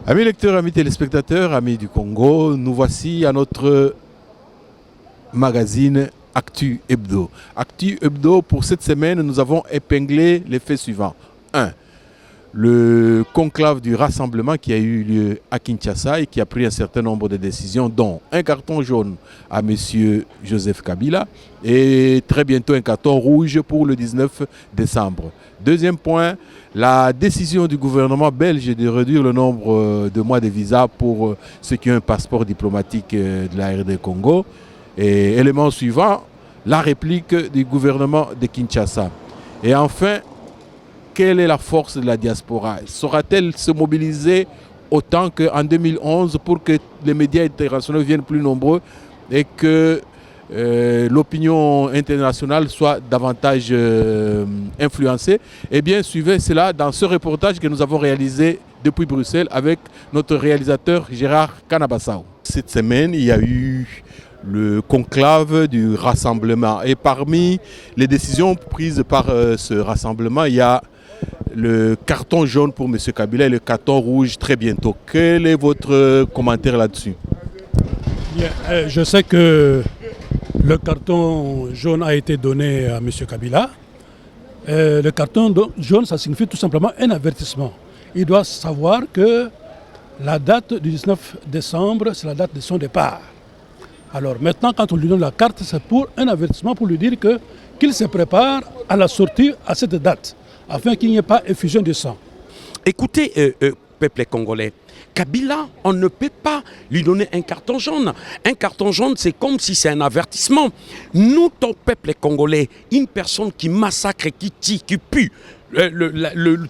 Amis lecteurs, amis téléspectateurs, amis du Congo, nous voici à notre magazine Actu Hebdo. Actu Hebdo, pour cette semaine, nous avons épinglé les faits suivants. 1. Le conclave du rassemblement qui a eu lieu à Kinshasa et qui a pris un certain nombre de décisions, dont un carton jaune à M. Joseph Kabila et très bientôt un carton rouge pour le 19 décembre. Deuxième point, la décision du gouvernement belge de réduire le nombre de mois de visa pour ceux qui ont un passeport diplomatique de la RD Congo. Et élément suivant, la réplique du gouvernement de Kinshasa. Et enfin, quelle est la force de la diaspora? Saura-t-elle se mobiliser autant qu'en 2011 pour que les médias internationaux viennent plus nombreux et que l'opinion internationale soit davantage influencée? Eh bien, suivez cela dans ce reportage que nous avons réalisé depuis Bruxelles avec notre réalisateur Gérard Kanabassao. Cette semaine, il y a eu le conclave du rassemblement. Et parmi les décisions prises par ce rassemblement, il y a le carton jaune pour M. Kabila et le carton rouge très bientôt. Quel est votre commentaire là-dessus? Je sais que le carton jaune a été donné à M. Kabila. Le carton jaune, ça signifie tout simplement un avertissement. Il doit savoir que la date du 19 décembre, c'est la date de son départ. Alors maintenant, quand on lui donne la carte, c'est pour un avertissement, pour lui dire qu'il se prépare à la sortie à cette date, afin qu'il n'y ait pas effusion de sang. Écoutez, peuple congolais, Kabila, on ne peut pas lui donner un carton jaune. Un carton jaune, c'est comme si c'est un avertissement. Nous, ton peuple congolais, une personne qui massacre, qui tue, qui pue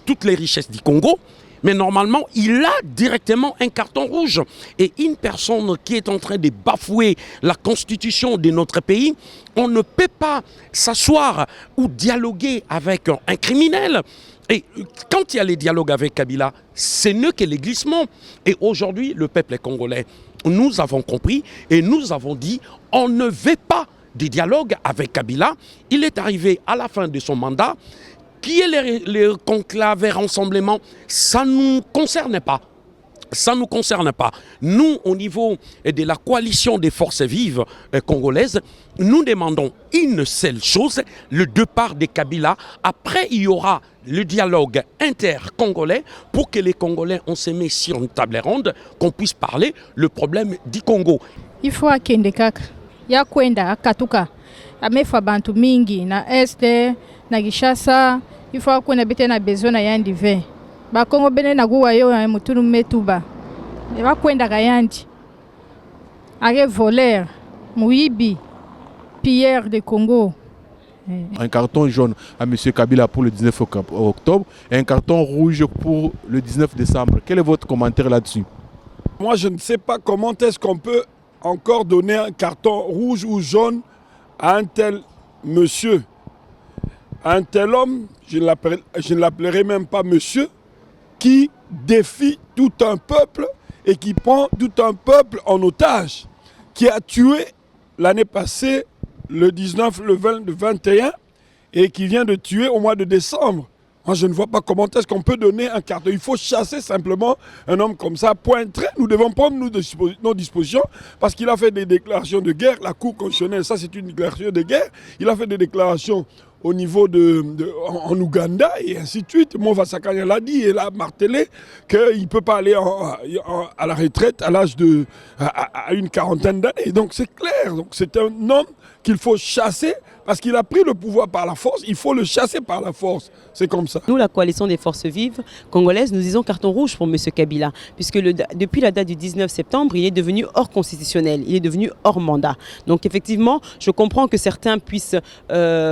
toutes les richesses du Congo, mais normalement, il a directement un carton rouge. Et une personne qui est en train de bafouer la constitution de notre pays, on ne peut pas s'asseoir ou dialoguer avec un criminel. Et quand il y a les dialogues avec Kabila, c'est mieux que les glissements. Et aujourd'hui, le peuple congolais, nous avons compris et nous avons dit, on ne veut pas de dialogue avec Kabila. Il est arrivé à la fin de son mandat. Qui est les conclaves et rassemblements? Ça ne nous concerne pas. Ça ne nous concerne pas. Nous, au niveau de la coalition des forces vives congolaises, nous demandons une seule chose, le départ de Kabila. Après, il y aura le dialogue inter-congolais pour que les Congolais, on se met sur une table ronde, qu'on puisse parler le problème du Congo. Il faut akende kaka. Ya kwenda akatuka. Amefa bantu mingi na este na Kinshasa. Il faut qu'on ait besoin de yandi ve. Ba Congo bene na guwa yo ya mutunu metuba. Ba kwenda kayandi. Are voleur, muibi, pilleur de Congo. Un carton jaune à M. Kabila pour le 19 octobre et un carton rouge pour le 19 décembre. Quel est votre commentaire là-dessus? Moi, je ne sais pas comment est-ce qu'on peut encore donner un carton rouge ou jaune à un tel monsieur. Un tel homme, je ne l'appellerai même pas monsieur, qui défie tout un peuple et qui prend tout un peuple en otage, qui a tué l'année passée, le 19, le 20, le 21, et qui vient de tuer au mois de décembre. Moi, je ne vois pas comment est-ce qu'on peut donner un carton. Il faut chasser simplement un homme comme ça. Point très, nous devons prendre nos dispositions parce qu'il a fait des déclarations de guerre. La Cour constitutionnelle, ça c'est une déclaration de guerre. Il a fait des déclarations au niveau en Ouganda et ainsi de suite. Mova Sakanya l'a dit et l'a martelé qu'il ne peut pas aller à la retraite à l'âge à une quarantaine d'années. Donc c'est clair. Donc c'est un homme qu'il faut chasser parce qu'il a pris le pouvoir par la force. Il faut le chasser par la force. C'est comme ça. Nous, la coalition des forces vives congolaises, nous disons carton rouge pour M. Kabila, puisque depuis la date du 19 septembre, il est devenu hors constitutionnel, il est devenu hors mandat. Donc effectivement, je comprends que certains puissent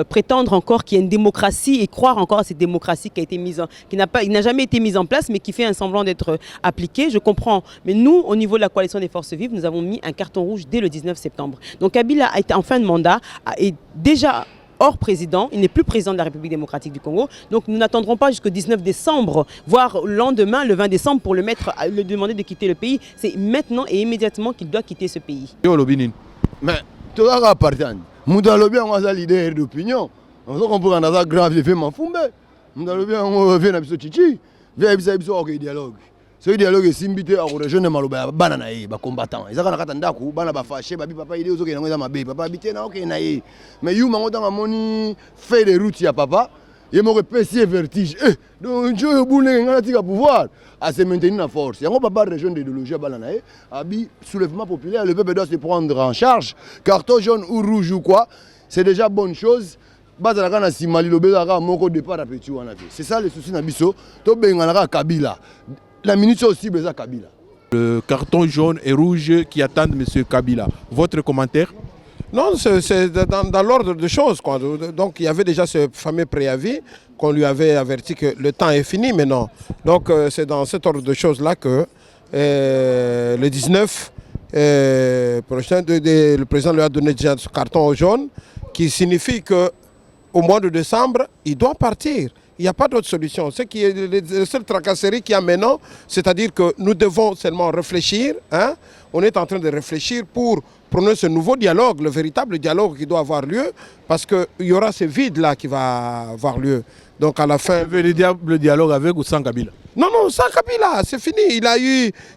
prétendre encore qu'il y a une démocratie et croire encore à cette démocratie qui a été qui n'a jamais été mise en place, mais qui fait un semblant d'être appliquée. Je comprends. Mais nous, au niveau de la coalition des forces vives, nous avons mis un carton rouge dès le 19 septembre. Donc Kabila a été en fin de mandat et déjà hors président, il n'est plus président de la République démocratique du Congo. Donc nous n'attendrons pas jusqu'au 19 décembre, voire le lendemain, le 20 décembre, pour le demander de quitter le pays. C'est maintenant et immédiatement qu'il doit quitter ce pays. Mais tout ça appartient. Nous avons bien un leader d'opinion. Nous avons un grave effet. Nous avons bien un chichi. Nous avons un dialogue. Ce dialogue est simbité à la région de Maloba, banana, combattant. Ils ont un daku, banana fâché, papa il est aux gens papa habité na ok naïe. Mais you mango dans moni fait des routes ya papa, il m'aurait pété vertige. Donc je boule ngana pouvoir à se maintenir en force. Il y a un papa région d'idéologie à banana, abi soulèvement populaire, le peuple doit se prendre en charge. Carton jaune ou rouge ou quoi, c'est déjà bonne chose. C'est ça le souci Nabiso. Kabila. La minute aussi besoin Kabila. Le carton jaune et rouge qui attendent M. Kabila. Votre commentaire? Non, c'est dans l'ordre des choses, quoi. Donc il y avait déjà ce fameux préavis qu'on lui avait averti que le temps est fini maintenant. Donc c'est dans cet ordre de choses-là que le 19 prochain, le président lui a donné déjà ce carton jaune qui signifie que au mois de décembre, il doit partir. Il n'y a pas d'autre solution. Ce qui est la seule tracasserie qu'il y a maintenant, c'est-à-dire que nous devons seulement réfléchir. Hein? On est en train de réfléchir pour prendre ce nouveau dialogue, le véritable dialogue qui doit avoir lieu, parce qu'il y aura ce vide-là qui va avoir lieu. Donc à la fin... Le dialogue avec ou sans Kabila? Non, non, sans Kabila, c'est fini.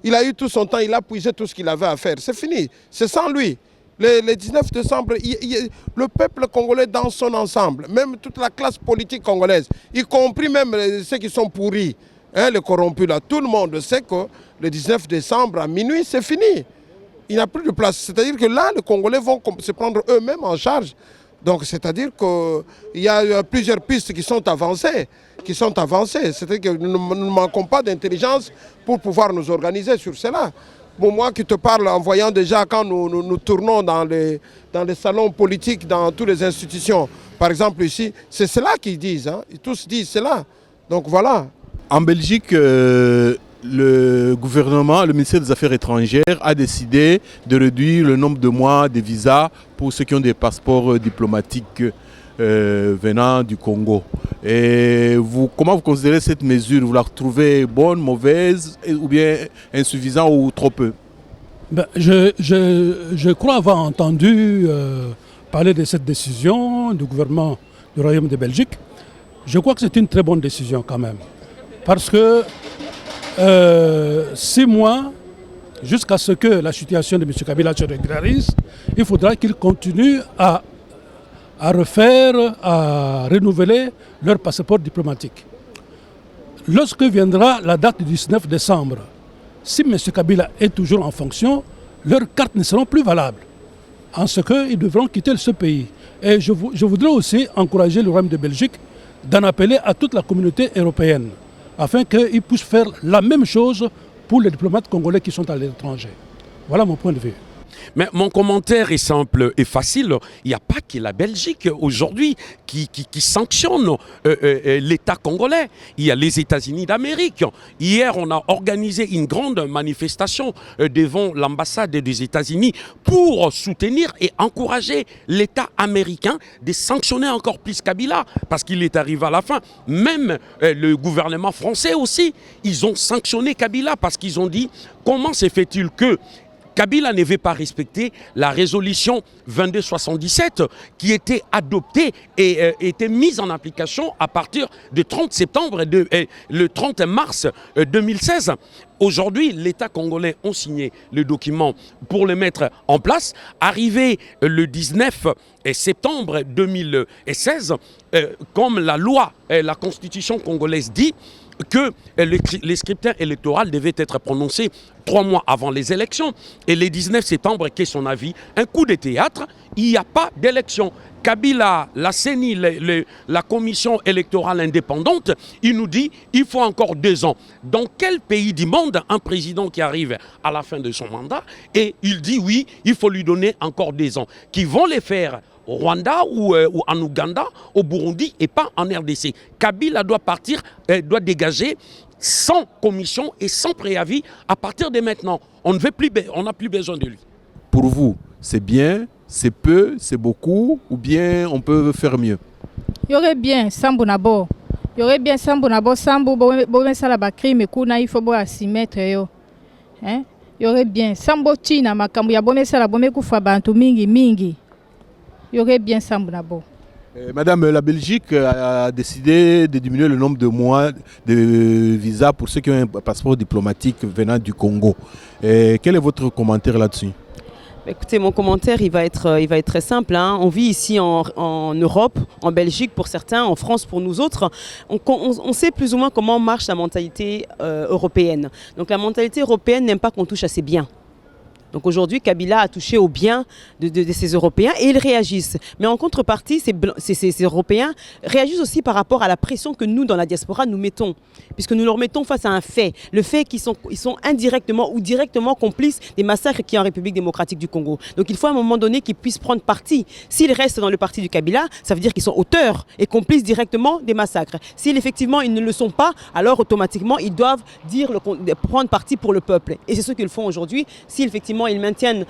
Il a eu tout son temps, il a puisé tout ce qu'il avait à faire. C'est fini, c'est sans lui. Le 19 décembre, le peuple congolais dans son ensemble, même toute la classe politique congolaise, y compris même ceux qui sont pourris, hein, les corrompus là, tout le monde sait que le 19 décembre à minuit, c'est fini. Il n'y a plus de place. C'est-à-dire que là, les Congolais vont se prendre eux-mêmes en charge. Donc c'est-à-dire qu'il y a plusieurs pistes qui sont avancées. C'est-à-dire que nous ne manquons pas d'intelligence pour pouvoir nous organiser sur cela. Bon, moi qui te parle en voyant déjà quand nous tournons dans les salons politiques, dans toutes les institutions, par exemple ici, c'est cela qu'ils disent, hein. Ils tous disent cela. Donc voilà. En Belgique, le gouvernement, le ministère des Affaires étrangères a décidé de réduire le nombre de mois de visas pour ceux qui ont des passeports diplomatiques venant du Congo. Et comment vous considérez cette mesure? Vous la trouvez bonne, mauvaise, ou bien insuffisante ou trop peu? Je crois avoir entendu parler de cette décision du gouvernement du Royaume de Belgique. Je crois que c'est une très bonne décision quand même. Parce que 6 mois, jusqu'à ce que la situation de M. Kabila se régularise, il faudra qu'il continue à refaire, à renouveler leur passeport diplomatique. Lorsque viendra la date du 19 décembre, si M. Kabila est toujours en fonction, leurs cartes ne seront plus valables, en ce qu'ils devront quitter ce pays. Et je voudrais aussi encourager le Royaume de Belgique d'en appeler à toute la communauté européenne, afin qu'ils puissent faire la même chose pour les diplomates congolais qui sont à l'étranger. Voilà mon point de vue. Mais mon commentaire est simple et facile. Il n'y a pas que la Belgique aujourd'hui qui sanctionne l'État congolais. Il y a les États-Unis d'Amérique. Hier, on a organisé une grande manifestation devant l'ambassade des États-Unis pour soutenir et encourager l'État américain de sanctionner encore plus Kabila parce qu'il est arrivé à la fin. Même le gouvernement français aussi, ils ont sanctionné Kabila parce qu'ils ont dit comment se fait-il que Kabila ne veut pas respecter la résolution 2277 qui était adoptée et était mise en application à partir du 30 septembre et le 30 mars 2016. Aujourd'hui, l'État congolais a signé le document pour le mettre en place. Arrivé le 19 septembre 2016, comme la loi, la constitution congolaise dit, que les scrutins électoraux devaient être prononcés 3 mois avant les élections. Et le 19 septembre, qu'est son avis? Un coup de théâtre, il n'y a pas d'élection. Kabila, la CENI, la commission électorale indépendante, il nous dit il faut encore 2 ans. Dans quel pays du monde un président qui arrive à la fin de son mandat et il dit oui, il faut lui donner encore 2 ans, qui vont les faire au Rwanda ou en Ouganda, au Burundi et pas en RDC. Kabila doit partir, doit dégager sans commission et sans préavis à partir de maintenant. On n'a plus besoin de lui. Pour vous, c'est bien, c'est peu, c'est beaucoup, ou bien on peut faire mieux? Il y aurait bien Sambu Nabo. Il y aurait bien Sambu Nabo, Sambu Bomen Salaba crime kuna il faut boire s'y mettre yo. Hein? Il y aurait bien Sambo Tina makambu ya Bomen Salaba Bomen kufa bantu mingi. Il y aurait bien Sambu Nabo. Madame, la Belgique a décidé de diminuer le nombre de mois de visa pour ceux qui ont un passeport diplomatique venant du Congo. Quel est votre commentaire là-dessus? Écoutez, mon commentaire, il va être très simple. Hein. On vit ici en Europe, en Belgique pour certains, en France pour nous autres. On sait plus ou moins comment marche la mentalité européenne. Donc la mentalité européenne n'aime pas qu'on touche à ses biens. Donc aujourd'hui, Kabila a touché aux biens de ces Européens et ils réagissent. Mais en contrepartie, ces Européens réagissent aussi par rapport à la pression que nous, dans la diaspora, nous mettons. Puisque nous leur mettons face à un fait. Le fait qu'ils sont indirectement ou directement complices des massacres qu'il y a en République démocratique du Congo. Donc il faut à un moment donné qu'ils puissent prendre parti. S'ils restent dans le parti du Kabila, ça veut dire qu'ils sont auteurs et complices directement des massacres. S'ils effectivement ils ne le sont pas, alors automatiquement ils doivent prendre parti pour le peuple. Et c'est ce qu'ils font aujourd'hui. Si effectivement ils maintiennent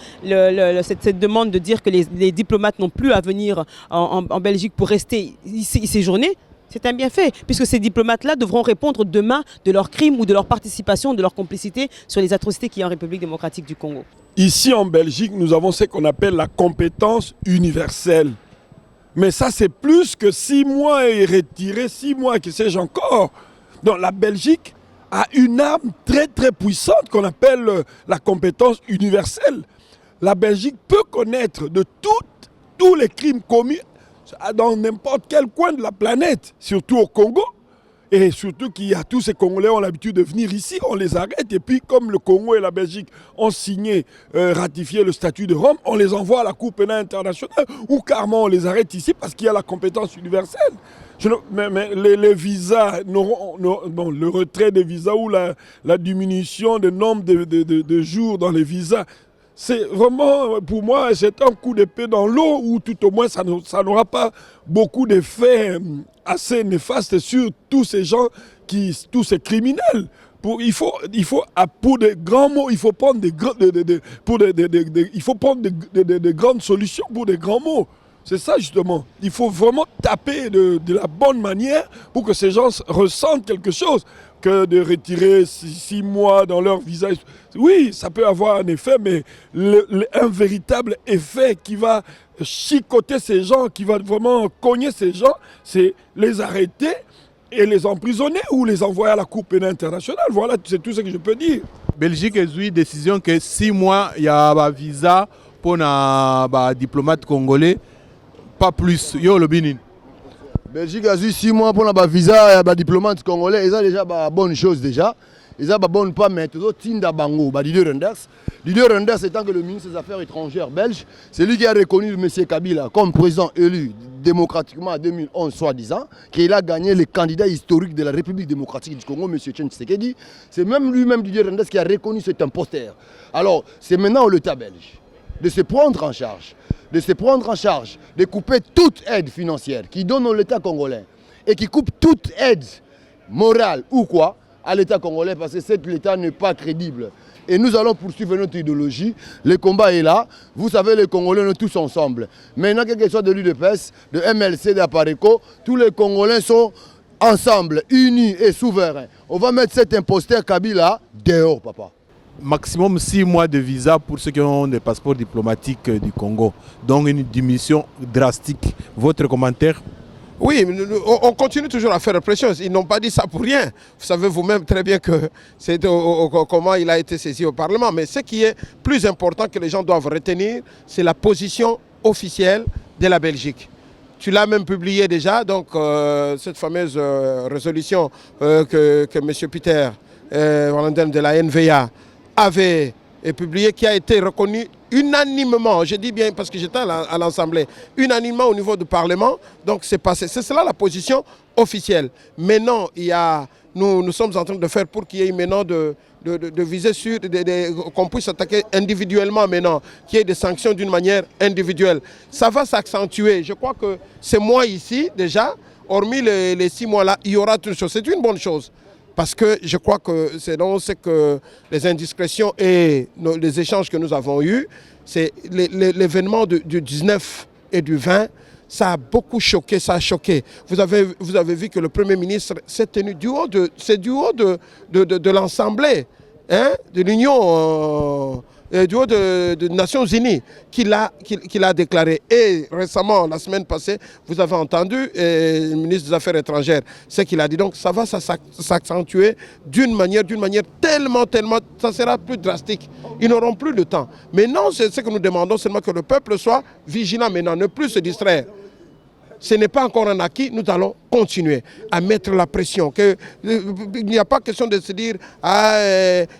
cette demande de dire que les diplomates n'ont plus à venir en Belgique pour rester y séjourner, c'est un bienfait, puisque ces diplomates-là devront répondre demain de leurs crimes ou de leur participation, de leur complicité sur les atrocités qu'il y a en République démocratique du Congo. Ici en Belgique, nous avons ce qu'on appelle la compétence universelle. Mais ça, c'est plus que 6 mois et retiré, 6 mois, que sais-je encore. Donc la Belgique a une arme très très puissante qu'on appelle la compétence universelle. La Belgique peut connaître de tous les crimes commis dans n'importe quel coin de la planète, surtout au Congo. Et surtout qu'il y a tous ces Congolais qui ont l'habitude de venir ici, on les arrête. Et puis comme le Congo et la Belgique ont signé, ratifié le statut de Rome, on les envoie à la Cour pénale internationale ou carrément on les arrête ici parce qu'il y a la compétence universelle. Mais les visas, le retrait des visas ou la diminution du nombre de jours dans les visas, c'est vraiment, pour moi, c'est un coup d'épée dans l'eau où tout au moins ça n'aura pas beaucoup d'effets assez néfastes sur tous ces gens, tous ces criminels. Il faut pour des grands mots, il faut prendre des grandes solutions pour des grands mots. C'est ça justement. Il faut vraiment taper de la bonne manière pour que ces gens ressentent quelque chose. Que de retirer 6 mois dans leur visage. Oui, ça peut avoir un effet, mais un véritable effet qui va chicoter ces gens, qui va vraiment cogner ces gens, c'est les arrêter et les emprisonner ou les envoyer à la Cour pénale internationale. Voilà, c'est tout ce que je peux dire. Belgique a eu décision que 6 mois, il y a un visa pour un diplomate congolais, pas plus. Yo le Bénin. Belgique a eu 6 mois pour un visa et un diplomate congolais. C'est déjà une bonne chose déjà. Ils ont une bonne pas maintenant. Tinda Bango, Didier Reynders. Didier Reynders étant que le ministre des Affaires étrangères belge, c'est lui qui a reconnu M. Kabila comme président élu démocratiquement en 2011, soi-disant, qu'il a gagné le candidat historique de la République démocratique du Congo, M. Etienne Tshisekedi. C'est même lui-même, Didier Reynders, qui a reconnu cet imposteur. Alors, c'est maintenant au l'État belge de se prendre en charge, de couper toute aide financière qui donne à l'État congolais et qui coupe toute aide morale ou quoi à l'État congolais parce que cet État n'est pas crédible. Et nous allons poursuivre notre idéologie. Le combat est là. Vous savez, les Congolais, nous tous ensemble. Maintenant, quel que soit de l'UDPS, de MLC, d'Apareco, tous les Congolais sont ensemble, unis et souverains. On va mettre cet imposteur Kabila dehors, papa. Maximum 6 mois de visa pour ceux qui ont des passeports diplomatiques du Congo. Donc une diminution drastique. Votre commentaire? Oui, on continue toujours à faire pression. Ils n'ont pas dit ça pour rien. Vous savez vous-même très bien que c'est comment il a été saisi au Parlement. Mais ce qui est plus important que les gens doivent retenir, c'est la position officielle de la Belgique. Tu l'as même publié déjà, donc cette fameuse résolution que M. Peter Valenden de la NVA avait publié, qui a été reconnue unanimement, je dis bien parce que j'étais à l'Assemblée, unanimement au niveau du Parlement. Donc c'est passé. C'est cela la position officielle. Maintenant, nous sommes en train de faire pour qu'il y ait maintenant de viser sur, qu'on puisse attaquer individuellement maintenant, qu'il y ait des sanctions d'une manière individuelle. Ça va s'accentuer. Je crois que ces mois ici, déjà, hormis les 6 mois-là, il y aura toute chose. C'est une bonne chose. Parce que je crois que c'est donc ce que les indiscrétions et les échanges que nous avons eus, c'est l'événement du 19 et du 20, ça a beaucoup choqué, ça a choqué. Vous avez vu que le Premier ministre s'est tenu du haut de l'Assemblée, hein, de l'Union du haut des Nations Unies qu'il a déclaré. Et récemment, la semaine passée, vous avez entendu le ministre des Affaires étrangères, ce qu'il a dit. Donc ça va s'accentuer d'une manière tellement, ça sera plus drastique. Ils n'auront plus de temps. Mais non, c'est ce que nous demandons, seulement que le peuple soit vigilant maintenant, ne plus se distraire. Ce n'est pas encore un acquis, nous allons continuer à mettre la pression. Il n'y a pas question de se dire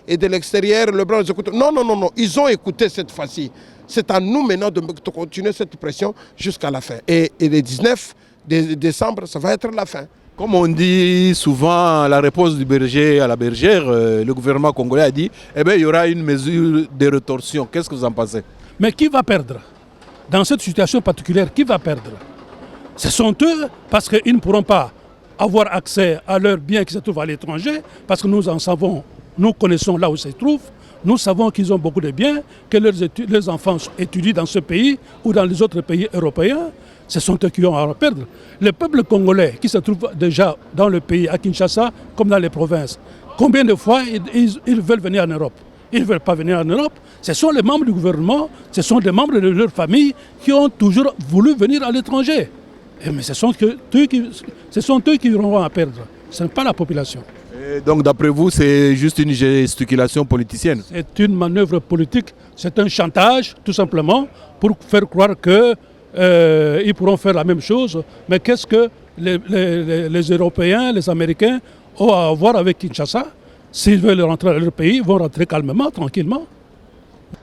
et de l'extérieur, le blanc, ils écoutent. Non, ils ont écouté cette fois-ci. C'est à nous maintenant de continuer cette pression jusqu'à la fin. Et le 19 décembre, ça va être la fin. Comme on dit souvent, la réponse du berger à la bergère, le gouvernement congolais a dit il y aura une mesure de rétorsion. Qu'est-ce que vous en pensez? Mais qui va perdre? Dans cette situation particulière, qui va perdre? Ce sont eux, parce qu'ils ne pourront pas avoir accès à leurs biens qui se trouvent à l'étranger, parce que nous en savons, nous connaissons là où ils se trouvent, nous savons qu'ils ont beaucoup de biens, que leurs enfants étudient dans ce pays ou dans les autres pays européens. Ce sont eux qui ont à perdre. Le peuple congolais qui se trouve déjà dans le pays, à Kinshasa, comme dans les provinces, combien de fois ils veulent venir en Europe? Ils ne veulent pas venir en Europe. Ce sont les membres du gouvernement, ce sont des membres de leur famille qui ont toujours voulu venir à l'étranger. Mais ce sont eux qui auront à perdre, ce n'est pas la population. Et donc d'après vous, c'est juste une gesticulation politicienne? C'est une manœuvre politique, c'est un chantage tout simplement pour faire croire qu'ils pourront faire la même chose. Mais qu'est-ce que les Européens, les Américains ont à voir avec Kinshasa? S'ils veulent rentrer dans leur pays, ils vont rentrer calmement, tranquillement.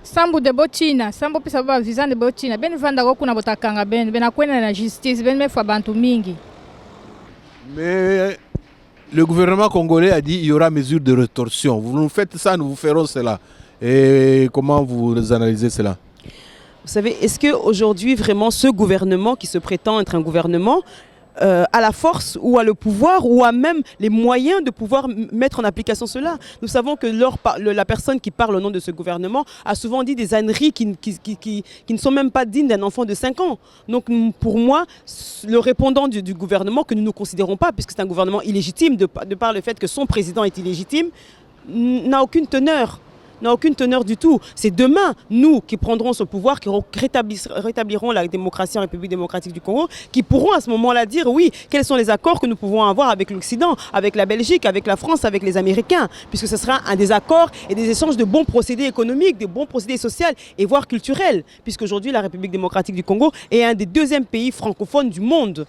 Sambu de botina, sambu pisa ba visa de botina, ben vanda kuna botakanga ben akwenda na justice, ben mefa bantu mingi. Mais le gouvernement congolais a dit qu'il y aura mesure de rétorsion. Vous nous faites ça, nous vous ferons cela. Et comment vous analysez cela? Vous savez, est-ce qu'aujourd'hui, vraiment, ce gouvernement qui se prétend être un gouvernement a la force ou a le pouvoir ou a même les moyens de pouvoir mettre en application cela? Nous savons que la personne qui parle au nom de ce gouvernement a souvent dit des âneries qui ne sont même pas dignes d'un enfant de 5 ans. Donc pour moi, le répondant du gouvernement, que nous ne considérons pas, puisque c'est un gouvernement illégitime, de par le fait que son président est illégitime, n'a aucune teneur. N'a aucune teneur du tout. C'est demain, nous qui prendrons ce pouvoir, qui rétablirons la démocratie en République démocratique du Congo, qui pourront à ce moment-là dire oui, quels sont les accords que nous pouvons avoir avec l'Occident, avec la Belgique, avec la France, avec les Américains, puisque ce sera un des accords et des échanges de bons procédés économiques, de bons procédés sociaux et voire culturels, puisqu'aujourd'hui la République démocratique du Congo est un des deuxièmes pays francophones du monde.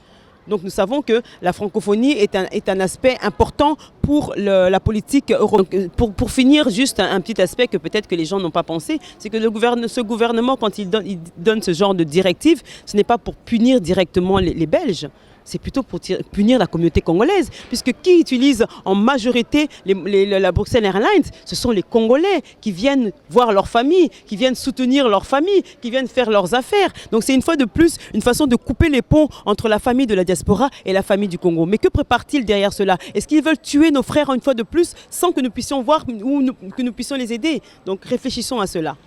Donc nous savons que la francophonie est un aspect important pour la politique européenne. Pour finir, juste un petit aspect que peut-être que les gens n'ont pas pensé, c'est que ce gouvernement, quand il donne ce genre de directive, ce n'est pas pour punir directement les Belges. C'est plutôt pour punir la communauté congolaise, puisque qui utilise en majorité la Bruxelles Airlines, ce sont les Congolais qui viennent voir leur famille, qui viennent soutenir leur famille, qui viennent faire leurs affaires. Donc c'est une fois de plus une façon de couper les ponts entre la famille de la diaspora et la famille du Congo. Mais que prépare-t-il derrière cela? Est-ce qu'ils veulent tuer nos frères une fois de plus sans que nous puissions voir ou que nous puissions les aider? Donc réfléchissons à cela.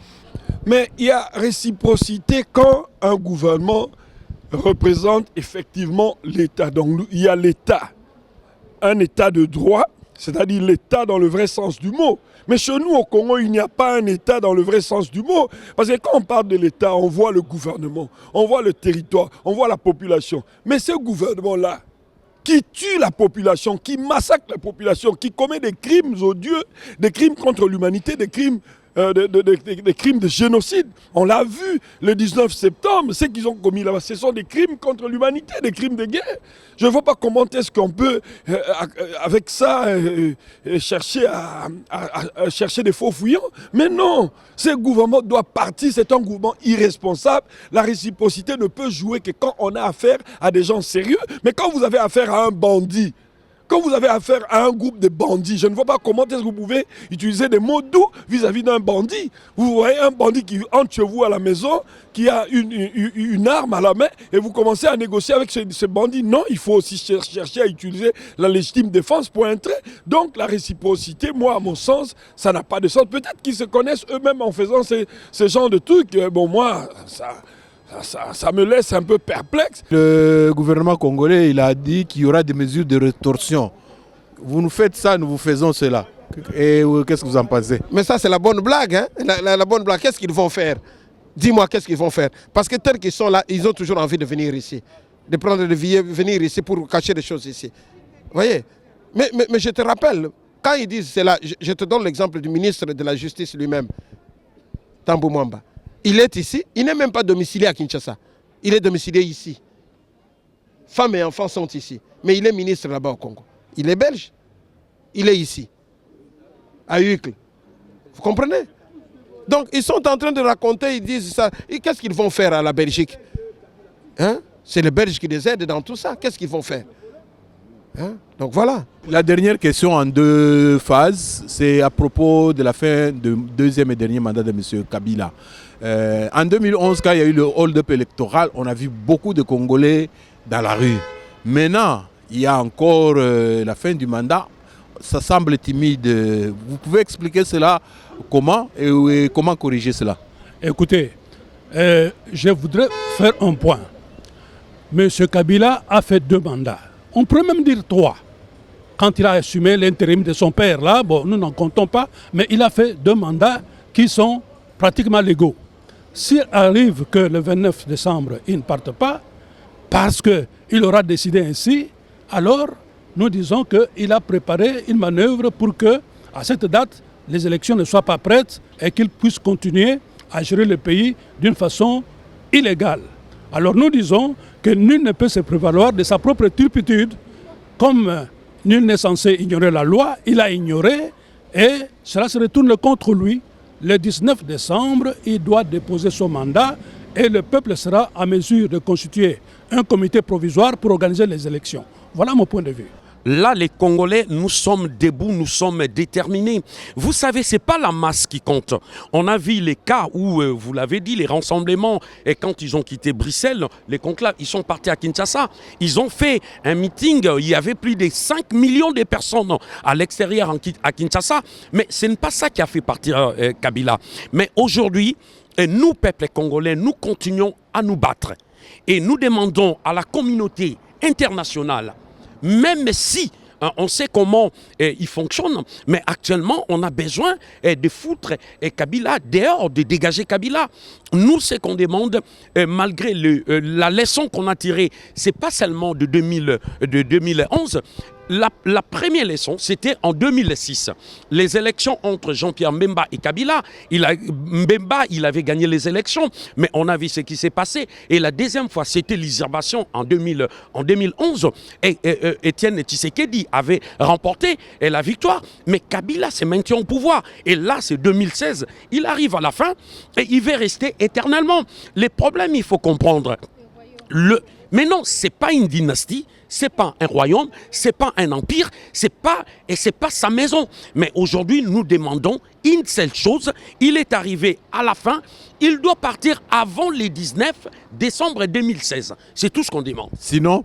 Mais il y a réciprocité quand un gouvernement représente effectivement l'État. Donc il y a l'État, un État de droit, c'est-à-dire l'État dans le vrai sens du mot. Mais chez nous au Congo, il n'y a pas un État dans le vrai sens du mot. Parce que quand on parle de l'État, on voit le gouvernement, on voit le territoire, on voit la population. Mais ce gouvernement-là, qui tue la population, qui massacre la population, qui commet des crimes odieux, des crimes contre l'humanité, des crimes de génocide. On l'a vu le 19 septembre, ce qu'ils ont commis là-bas, ce sont des crimes contre l'humanité, des crimes de guerre. Je ne vois pas comment est-ce qu'on peut, avec ça, chercher des faux fouillants. Mais non, ce gouvernement doit partir, c'est un gouvernement irresponsable. La réciprocité ne peut jouer que quand on a affaire à des gens sérieux. Mais quand vous avez affaire à un bandit, quand vous avez affaire à un groupe de bandits, je ne vois pas comment est-ce que vous pouvez utiliser des mots doux vis-à-vis d'un bandit. Vous voyez un bandit qui entre chez vous à la maison, qui a une arme à la main, et vous commencez à négocier avec ce bandit. Non, il faut aussi chercher à utiliser la légitime défense pour entrer. Donc la réciprocité, moi, à mon sens, ça n'a pas de sens. Peut-être qu'ils se connaissent eux-mêmes en faisant ce genre de trucs. Bon, moi, ça me laisse un peu perplexe. Le gouvernement congolais, il a dit qu'il y aura des mesures de rétorsion. Vous nous faites ça, nous vous faisons cela. Et qu'est-ce que vous en pensez? Mais ça, c'est la bonne blague. Hein? La bonne blague, qu'est-ce qu'ils vont faire? Dis-moi, qu'est-ce qu'ils vont faire? Parce que tels qu'ils sont là, ils ont toujours envie de venir ici. De prendre des billets, venir ici pour cacher des choses ici. Vous voyez? Mais je te rappelle, quand ils disent cela, je te donne l'exemple du ministre de la Justice lui-même, Tambou Mwamba. Il est ici, il n'est même pas domicilié à Kinshasa. Il est domicilié ici. Femmes et enfants sont ici. Mais il est ministre là-bas au Congo. Il est belge. Il est ici. À Uccle. Vous comprenez? Donc ils sont en train de raconter, ils disent ça. Et qu'est-ce qu'ils vont faire à la Belgique? Hein? C'est les Belges qui les aident dans tout ça. Qu'est-ce qu'ils vont faire? Hein? Donc voilà. La dernière question en 2 phases, c'est à propos de la fin du 2e et dernier mandat de M. Kabila. En 2011, quand il y a eu le hold-up électoral, on a vu beaucoup de Congolais dans la rue. Maintenant, il y a encore la fin du mandat. Ça semble timide. Vous pouvez expliquer cela comment et comment corriger cela? Écoutez, je voudrais faire un point. M. Kabila a fait 2 mandats. On pourrait même dire 3. Quand il a assumé l'intérim de son père, là, bon, nous n'en comptons pas, mais il a fait 2 mandats qui sont pratiquement légaux. S'il arrive que le 29 décembre, il ne parte pas, parce qu'il aura décidé ainsi, alors nous disons qu'il a préparé une manœuvre pour que, à cette date, les élections ne soient pas prêtes et qu'il puisse continuer à gérer le pays d'une façon illégale. Alors nous disons que nul ne peut se prévaloir de sa propre turpitude. Comme nul n'est censé ignorer la loi, il a ignoré et cela se retourne contre lui. Le 19 décembre, il doit déposer son mandat et le peuple sera en mesure de constituer un comité provisoire pour organiser les élections. Voilà mon point de vue. Là, les Congolais, nous sommes debout, nous sommes déterminés. Vous savez, ce n'est pas la masse qui compte. On a vu les cas où, vous l'avez dit, les rassemblements, et quand ils ont quitté Bruxelles, les conclaves, ils sont partis à Kinshasa. Ils ont fait un meeting, il y avait plus de 5 millions de personnes à l'extérieur à Kinshasa. Mais ce n'est pas ça qui a fait partir Kabila. Mais aujourd'hui, nous, peuple congolais, nous continuons à nous battre. Et nous demandons à la communauté internationale, même si on sait comment il fonctionne, mais actuellement, on a besoin de foutre Kabila dehors, de dégager Kabila. Nous, ce qu'on demande, malgré la leçon qu'on a tirée, ce n'est pas seulement de 2011, la première leçon, c'était en 2006. Les élections entre Jean-Pierre Mbemba et Kabila. Mbemba, il avait gagné les élections, mais on a vu ce qui s'est passé. Et la deuxième fois, c'était l'usurpation en 2011. Et Étienne Tshisekedi avait remporté la victoire, mais Kabila s'est maintenu au pouvoir. Et là, c'est 2016. Il arrive à la fin et il va rester éternellement. Les problèmes, il faut comprendre. Mais non, ce n'est pas une dynastie. C'est pas un royaume, c'est pas un empire, c'est pas sa maison. Mais aujourd'hui, nous demandons une seule chose. Il est arrivé à la fin. Il doit partir avant le 19 décembre 2016. C'est tout ce qu'on demande. Sinon?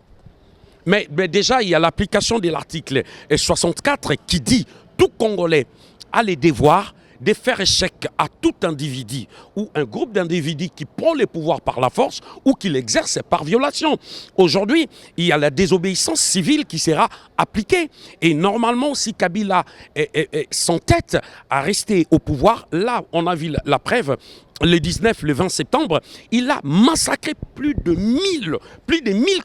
Mais déjà, il y a l'application de l'article 64 qui dit tout Congolais a les devoirs de faire échec à tout individu ou un groupe d'individus qui prend le pouvoir par la force ou qui l'exerce par violation. Aujourd'hui, il y a la désobéissance civile qui sera appliquée. Et normalement, si Kabila s'entête à rester au pouvoir, là, on a vu la preuve. Le 19, le 20 septembre, il a massacré plus de 1000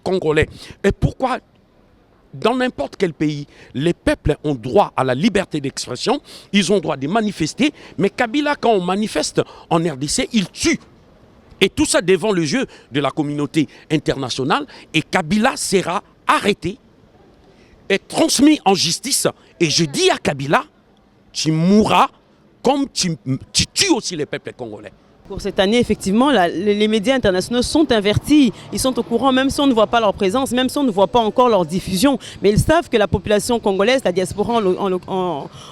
Congolais. Et pourquoi ? Dans n'importe quel pays, les peuples ont droit à la liberté d'expression, ils ont droit de manifester, mais Kabila, quand on manifeste en RDC, il tue. Et tout ça devant les yeux de la communauté internationale, et Kabila sera arrêté et transmis en justice. Et je dis à Kabila, tu mourras comme tu tues aussi les peuples congolais. Pour cette année, effectivement, les médias internationaux sont avertis. Ils sont au courant, même si on ne voit pas leur présence, même si on ne voit pas encore leur diffusion. Mais ils savent que la population congolaise, la diaspora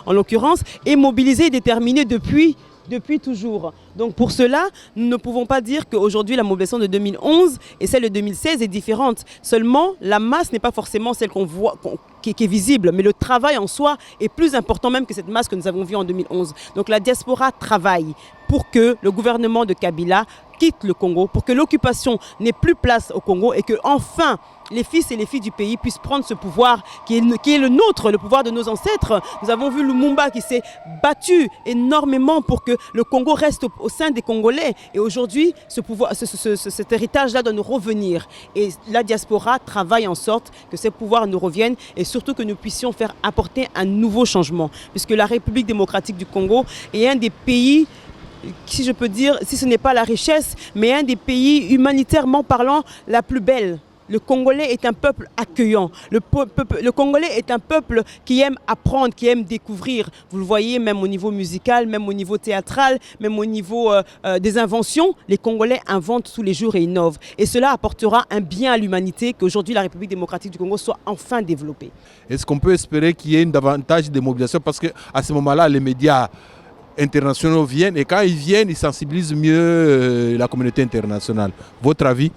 en l'occurrence, est mobilisée et déterminée depuis toujours. Donc pour cela, nous ne pouvons pas dire qu'aujourd'hui la mobilisation de 2011 et celle de 2016 est différente. Seulement, la masse n'est pas forcément celle qu'on voit, qui est visible, mais le travail en soi est plus important même que cette masse que nous avons vue en 2011. Donc la diaspora travaille pour que le gouvernement de Kabila quitte le Congo, pour que l'occupation n'ait plus place au Congo et que enfin les fils et les filles du pays puissent prendre ce pouvoir qui est le nôtre, le pouvoir de nos ancêtres. Nous avons vu Lumumba qui s'est battu énormément pour que le Congo reste au sein des Congolais. Et aujourd'hui, cet héritage-là doit nous revenir. Et la diaspora travaille en sorte que ces pouvoirs nous reviennent et surtout que nous puissions faire apporter un nouveau changement. Puisque la République démocratique du Congo est un des pays, si je peux dire, si ce n'est pas la richesse, mais un des pays humanitairement parlant la plus belle. Le Congolais est un peuple accueillant. Le Congolais est un peuple qui aime apprendre, qui aime découvrir. Vous le voyez même au niveau musical, même au niveau théâtral, même au niveau des inventions. Les Congolais inventent tous les jours et innovent. Et cela apportera un bien à l'humanité qu'aujourd'hui la République démocratique du Congo soit enfin développée. Est-ce qu'on peut espérer qu'il y ait davantage de mobilisation? Parce qu'à ce moment-là, les médias internationaux viennent et quand ils viennent, ils sensibilisent mieux la communauté internationale. Votre avis?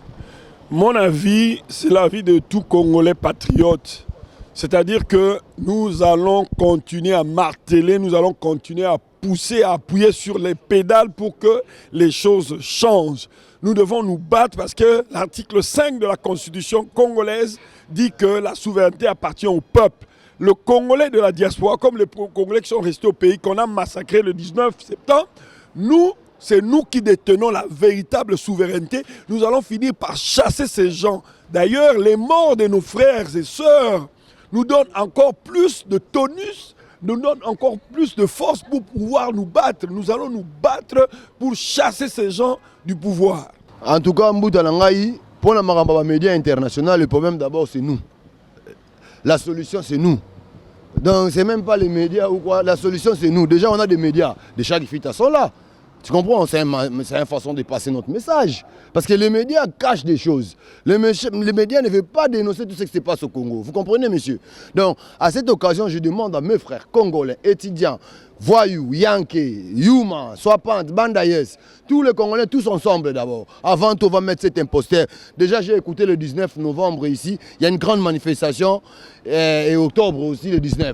Mon avis, c'est l'avis de tout Congolais patriote. C'est-à-dire que nous allons continuer à marteler, nous allons continuer à pousser, à appuyer sur les pédales pour que les choses changent. Nous devons nous battre parce que l'article 5 de la Constitution congolaise dit que la souveraineté appartient au peuple. Le Congolais de la diaspora, comme les Congolais qui sont restés au pays, qu'on a massacré le 19 septembre, c'est nous qui détenons la véritable souveraineté. Nous allons finir par chasser ces gens. D'ailleurs, les morts de nos frères et sœurs nous donnent encore plus de tonus, nous donnent encore plus de force pour pouvoir nous battre. Nous allons nous battre pour chasser ces gens du pouvoir. En tout cas, Mbouta Nangaï, pour la média international, le problème d'abord c'est nous. La solution c'est nous. Donc c'est même pas les médias ou quoi, la solution c'est nous. Déjà on a des médias, des chats qui fitent sont là. Tu comprends? C'est une façon de passer notre message. Parce que les médias cachent des choses. Les médias ne veulent pas dénoncer tout ce qui se passe au Congo. Vous comprenez, monsieur? Donc, à cette occasion, je demande à mes frères congolais, étudiants, voyous, Yankee, Yuma, Swapant, Bandayes, tous les Congolais, tous ensemble d'abord. Avant tout, on va mettre cet imposteur. Déjà, j'ai écouté le 19 novembre ici. Il y a une grande manifestation. Et octobre aussi, le 19.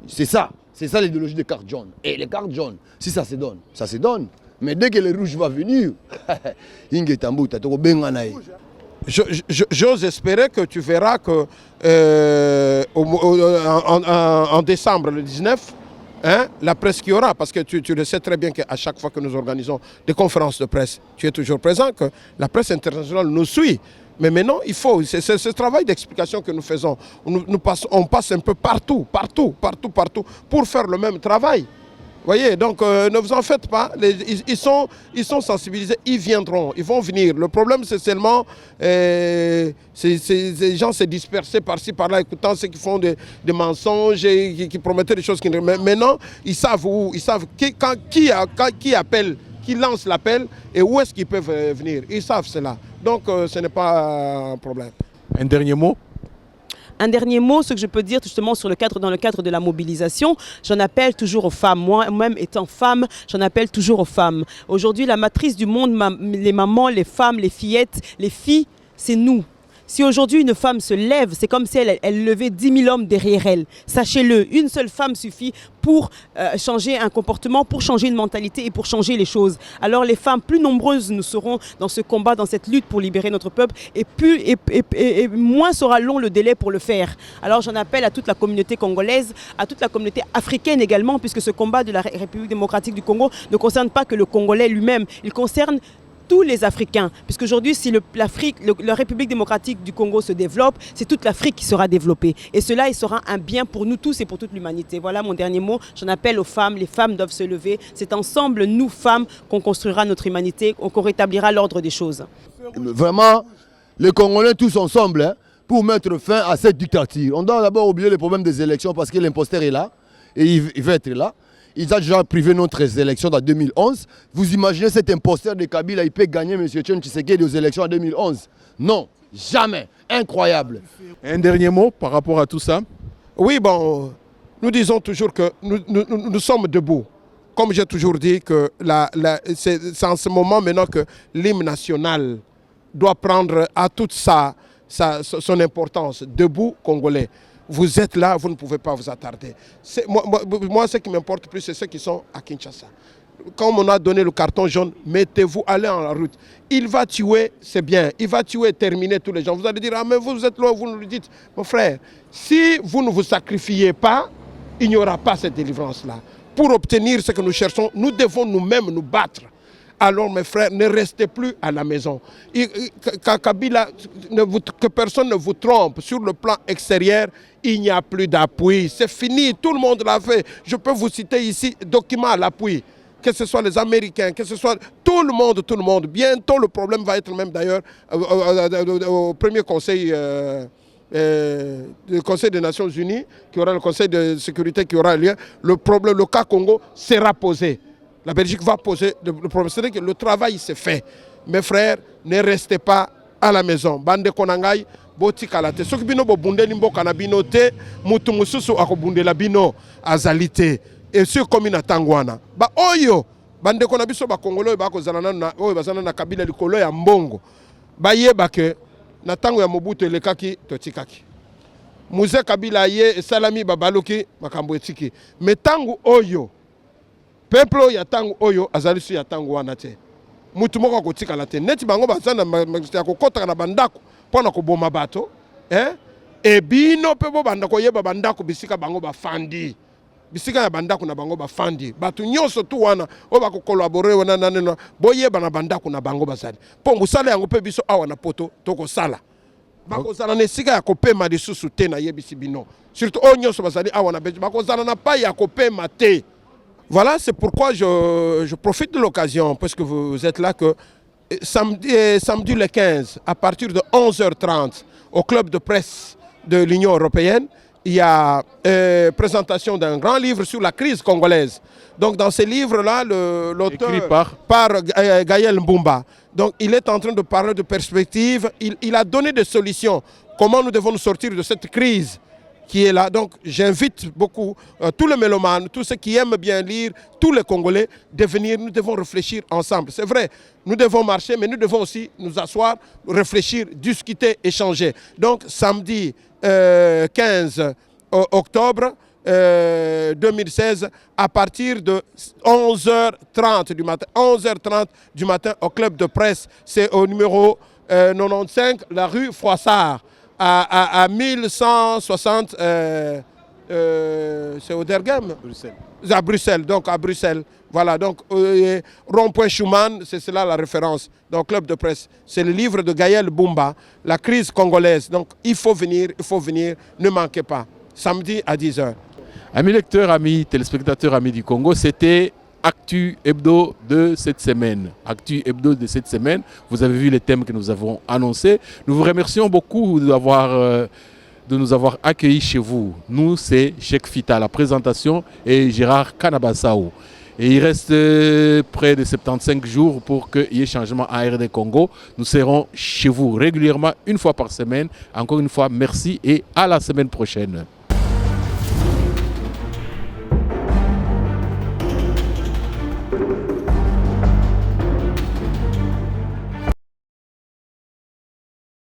C'est ça. C'est ça l'idéologie des cartes jaunes. Et les cartes jaunes, si ça se donne, ça se donne. Mais dès que le rouge va venir, j'ose espérer que tu verras que en décembre, le 19, hein, la presse qu'il y aura, parce que tu le sais très bien qu'à chaque fois que nous organisons des conférences de presse, tu es toujours présent, que la presse internationale nous suit. Mais maintenant, il faut, c'est ce travail d'explication que nous faisons. On passe un peu partout, pour faire le même travail. Vous voyez, donc ne vous en faites pas, ils sont sensibilisés, ils viendront, ils vont venir. Le problème, c'est seulement ces gens se disperser par-ci, par-là, écoutant ceux qui font des mensonges et qui promettaient des choses qui ne... Mais maintenant, ils savent où, ils savent qui appelle, qui lance l'appel et où est-ce qu'ils peuvent venir. Ils savent cela. Donc ce n'est pas un problème. Un dernier mot? Un dernier mot, ce que je peux dire justement dans le cadre de la mobilisation, j'en appelle toujours aux femmes. Moi-même étant femme, j'en appelle toujours aux femmes. Aujourd'hui, la matrice du monde, les mamans, les femmes, les fillettes, les filles, c'est nous. Si aujourd'hui une femme se lève, c'est comme si elle levait 10 000 hommes derrière elle. Sachez-le, une seule femme suffit pour changer un comportement, pour changer une mentalité et pour changer les choses. Alors les femmes, plus nombreuses nous seront dans ce combat, dans cette lutte pour libérer notre peuple, et moins sera long le délai pour le faire. Alors j'en appelle à toute la communauté congolaise, à toute la communauté africaine également, puisque ce combat de la République démocratique du Congo ne concerne pas que le Congolais lui-même, il concerne tous les Africains, puisqu'aujourd'hui, si la République démocratique du Congo se développe, c'est toute l'Afrique qui sera développée. Et cela, il sera un bien pour nous tous et pour toute l'humanité. Voilà mon dernier mot. J'en appelle aux femmes. Les femmes doivent se lever. C'est ensemble, nous, femmes, qu'on construira notre humanité, qu'on rétablira l'ordre des choses. Vraiment, les Congolais tous ensemble, hein, pour mettre fin à cette dictature. On doit d'abord oublier le problème des élections parce que l'imposteur est là et il va être là. Ils ont déjà privé notre élection en 2011. Vous imaginez cet imposteur de Kabila, il peut gagner M. Tchon Tshisekedi aux élections en 2011? Non, jamais. Incroyable. Un dernier mot par rapport à tout ça? Oui, bon, nous disons toujours que nous sommes debout. Comme j'ai toujours dit, que c'est en ce moment maintenant que l'hymne national doit prendre à toute son importance. Debout, Congolais. Vous êtes là, vous ne pouvez pas vous attarder. Moi, ce qui m'importe plus, c'est ceux qui sont à Kinshasa. comme on a donné le carton jaune, mettez-vous, allez en route. Il va tuer, c'est bien. Il va tuer, terminer tous les gens. Vous allez dire, ah mais vous êtes là, vous nous le dites. Mon frère, si vous ne vous sacrifiez pas, il n'y aura pas cette délivrance-là. Pour obtenir ce que nous cherchons, nous devons nous-mêmes nous battre. Alors mes frères, ne restez plus à la maison. Kabila, que personne ne vous trompe. Sur le plan extérieur, il n'y a plus d'appui. C'est fini, tout le monde l'a fait. Je peux vous citer ici, documents à l'appui. Que ce soit les Américains, que ce soit tout le monde. Bientôt, le problème va être même d'ailleurs au premier conseil, le Conseil des Nations Unies, qui aura le Conseil de sécurité qui aura lieu. Le cas Congo sera posé. La Belgique va poser le problème. C'est que le travail s'est fait. Mes frères, ne restez pas à la maison. Bande konangai, boti kalate. Soki bino bo bundeli mboka na bino te, mutu mususu akobundela bino azalite. Et ce comme na tangwana. Ba oyo, bande kona biso ba Congolais ba ko zalana na oyo bazana na Kabila likolo ya mbongo. Ba yeba ke na tango ya Mobutu elekaki totikaki. Muze Kabila ye salami babaluki makambo etiki. Metangu oyo peuple ya tango oyo azali su ya tango wana te. Mutu moko kotikala te. Neti bango bazana ya kokota na bandako pona koboma bato, e bino pe bo bandako yeba bandako bisika bango bafandi. Bisika ya bandako na bango bafandi. Bato nyonso tu wana o ba ko collaborer wana nanena boyeba na bandako na bango bazali. Po musala yango pe biso awa na poto toko sala. Bako zana ne sika ya kopema lisusu te na yebisi bino. Surtout o nyonso bazali awa na beji bako zana na pa ya kopema te. Voilà, c'est pourquoi je profite de l'occasion, parce que vous êtes là, que samedi le 15, à partir de 11h30, au club de presse de l'Union européenne, il y a présentation d'un grand livre sur la crise congolaise. Donc dans ce livre-là, l'auteur par Gaël Mbumba. Donc il est en train de parler de perspectives, il a donné des solutions, comment nous devons nous sortir de cette crise qui est là. Donc j'invite beaucoup tous les mélomanes, tous ceux qui aiment bien lire, tous les Congolais, de venir. Nous devons réfléchir ensemble. C'est vrai, nous devons marcher, mais nous devons aussi nous asseoir, réfléchir, discuter, échanger. Donc samedi 15 octobre 2016, à partir de 11h30 du matin, 11h30 du matin au club de presse, c'est au numéro 95, la rue Froissart. À 1160, c'est au Dergem, à Bruxelles, donc à Bruxelles. Voilà, donc rond-point Schumann, c'est cela la référence. Donc club de presse, c'est le livre de Gaël Mbumba, la crise congolaise. Donc il faut venir, ne manquez pas. Samedi à 10h. Amis lecteurs, amis téléspectateurs, amis du Congo, c'était Actu Hebdo de cette semaine. Actu Hebdo de cette semaine. Vous avez vu les thèmes que nous avons annoncés. Nous vous remercions beaucoup de nous avoir accueillis chez vous. Nous, c'est Cheikh Fita à la présentation et Gérard Kanabassao. Et il reste près de 75 jours pour qu'il y ait changement à RD Congo. Nous serons chez vous régulièrement, une fois par semaine. Encore une fois, merci et à la semaine prochaine.